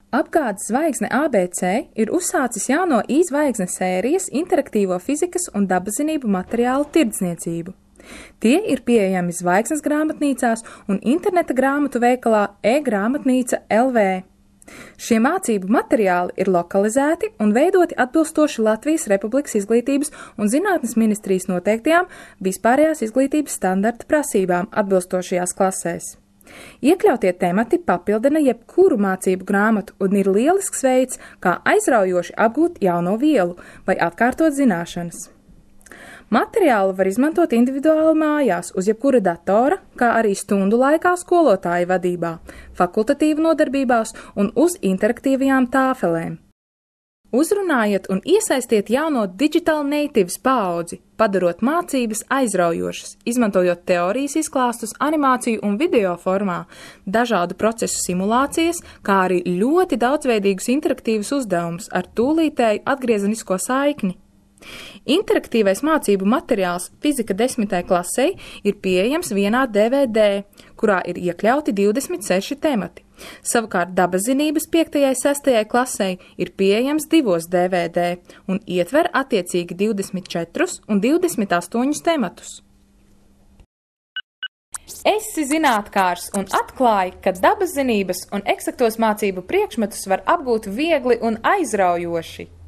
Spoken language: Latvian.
Apgādes zvaigzne ABC ir uzsācis jauno izvaigznes sērijas interaktīvo fizikas un dabazinību materiālu tirdzniecību. Tie ir pieejami zvaigznes grāmatnīcās un interneta grāmatu veikalā e-grāmatnīca LV. Šie mācību materiāli ir lokalizēti un veidoti atbilstoši Latvijas Republikas Izglītības un zinātnes ministrijas noteiktajām vispārējās izglītības standarta prasībām atbilstošajās klasēs. Iekļautie temati papildina jebkuru mācību grāmatu un ir lielisks veids, kā aizraujoši apgūt jauno vielu vai atkārtot zināšanas. Materiālu var izmantot individuāli mājās uz jebkura datora, kā arī stundu laikā skolotāja vadībā, fakultatīvu nodarbībās un uz interaktīvajām tāfelēm. Uzrunājiet un iesaistiet jauno digital natives paudzi, padarot mācības aizraujošas, izmantojot teorijas izklāstus, animāciju un video formā, dažādu procesu simulācijas, kā arī ļoti daudzveidīgus interaktīvus uzdevumus ar tūlītēju atgriezenisko saikni. Interaktīvais mācību materiāls Fizika 10. klasei ir pieejams vienā DVD, kurā ir iekļauti 26 temati. Savukārt dabazinības 5. un 6. klasei ir pieejams 2 DVD un ietver attiecīgi 24 un 28 tematus. Esi zinātkārs un atklāji, ka dabaszinības un eksaktos mācību priekšmetus var apgūt viegli un aizraujoši.